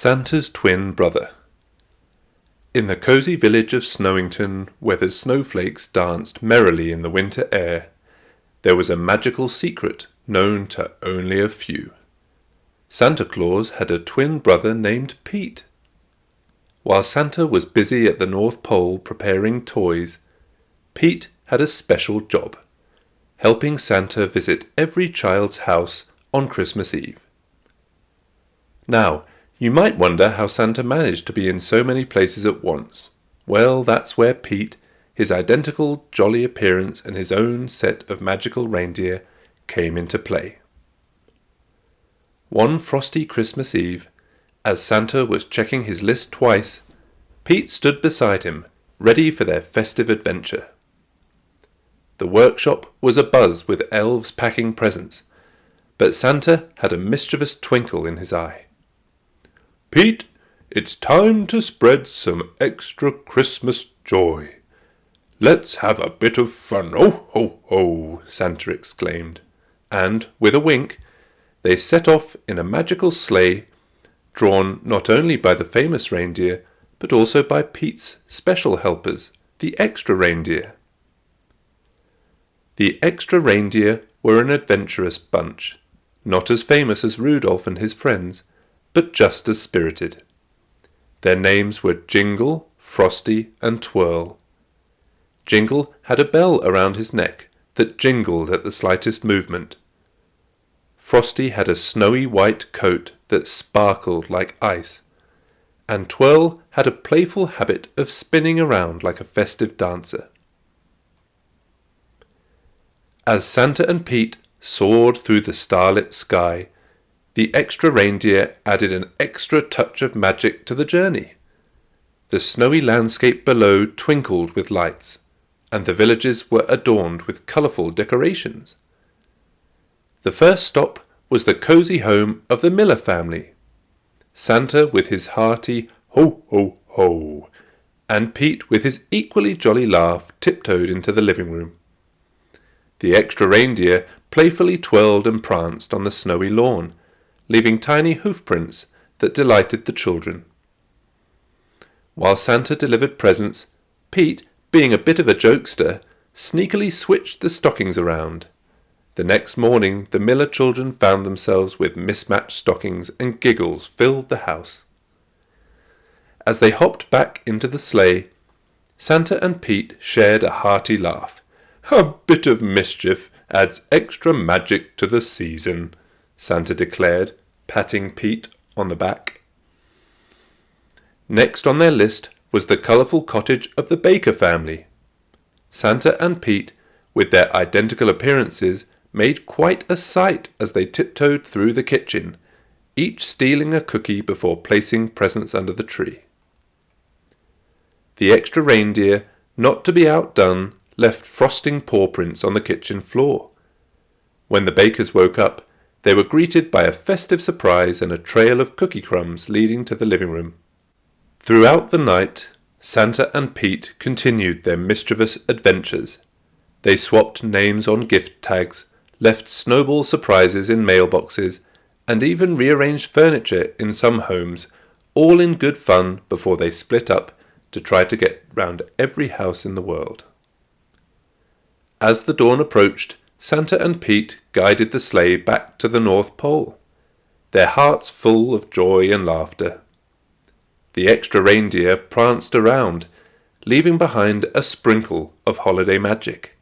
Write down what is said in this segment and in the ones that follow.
Santa's twin brother. In the cosy village of Snowington, where the snowflakes danced merrily in the winter air, there was a magical secret known to only a few. Santa Claus had a twin brother named Pete. While Santa was busy at the North Pole preparing toys, Pete had a special job, helping Santa visit every child's house on Christmas Eve. Now, you might wonder how Santa managed to be in so many places at once. Well, that's where Pete, his identical jolly appearance and his own set of magical reindeer came into play. One frosty Christmas Eve, as Santa was checking his list twice, Pete stood beside him, ready for their festive adventure. The workshop was abuzz with elves packing presents, but Santa had a mischievous twinkle in his eye. "Pete, it's time to spread some extra Christmas joy. Let's have a bit of fun, oh ho ho," Santa exclaimed, and, with a wink, they set off in a magical sleigh, drawn not only by the famous reindeer, but also by Pete's special helpers, the extra reindeer. The extra reindeer were an adventurous bunch, not as famous as Rudolph and his friends, but just as spirited. Their names were Jingle, Frosty, and Twirl. Jingle had a bell around his neck that jingled at the slightest movement. Frosty had a snowy white coat that sparkled like ice, and Twirl had a playful habit of spinning around like a festive dancer. As Santa and Pete soared through the starlit sky, the extra reindeer added an extra touch of magic to the journey. The snowy landscape below twinkled with lights, and the villages were adorned with colourful decorations. The first stop was the cosy home of the Miller family. Santa with his hearty ho ho ho, and Pete with his equally jolly laugh tiptoed into the living room. The extra reindeer playfully twirled and pranced on the snowy lawn, leaving tiny hoofprints that delighted the children. While Santa delivered presents, Pete, being a bit of a jokester, sneakily switched the stockings around. The next morning the Miller children found themselves with mismatched stockings, and giggles filled the house. As they hopped back into the sleigh, Santa and Pete shared a hearty laugh. "A bit of mischief adds extra magic to the season," Santa declared, patting Pete on the back. Next on their list was the colourful cottage of the Baker family. Santa and Pete, with their identical appearances, made quite a sight as they tiptoed through the kitchen, each stealing a cookie before placing presents under the tree. The extra reindeer, not to be outdone, left frosting paw prints on the kitchen floor. When the Bakers woke up, they were greeted by a festive surprise and a trail of cookie crumbs leading to the living room. Throughout the night, Santa and Pete continued their mischievous adventures. They swapped names on gift tags, left snowball surprises in mailboxes, and even rearranged furniture in some homes, all in good fun before they split up to try to get round every house in the world. As the dawn approached, Santa and Pete guided the sleigh back to the North Pole, their hearts full of joy and laughter. The extra reindeer pranced around, leaving behind a sprinkle of holiday magic.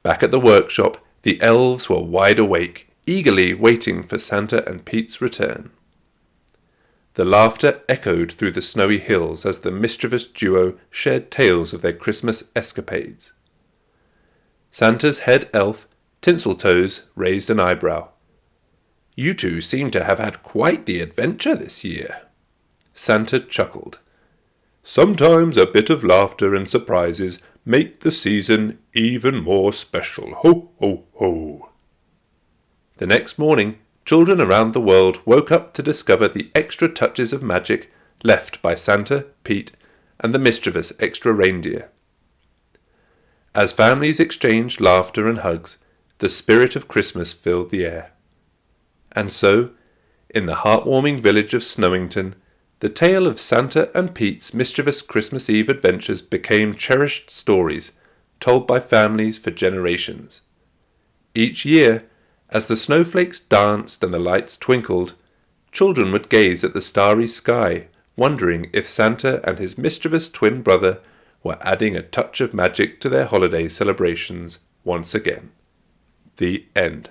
Back at the workshop, the elves were wide awake, eagerly waiting for Santa and Pete's return. The laughter echoed through the snowy hills as the mischievous duo shared tales of their Christmas escapades. Santa's head elf, Tinseltoes, raised an eyebrow. "You two seem to have had quite the adventure this year." Santa chuckled. "Sometimes a bit of laughter and surprises make the season even more special. Ho, ho, ho." The next morning, children around the world woke up to discover the extra touches of magic left by Santa, Pete, and the mischievous extra reindeer. As families exchanged laughter and hugs, the spirit of Christmas filled the air. And so, In the heartwarming village of Snowington, the tale of Santa and Pete's mischievous Christmas Eve adventures became cherished stories told by families for generations. Each year, as the snowflakes danced and the lights twinkled, children would gaze at the starry sky, wondering if Santa and his mischievous twin brother were adding a touch of magic to their holiday celebrations once again. The end.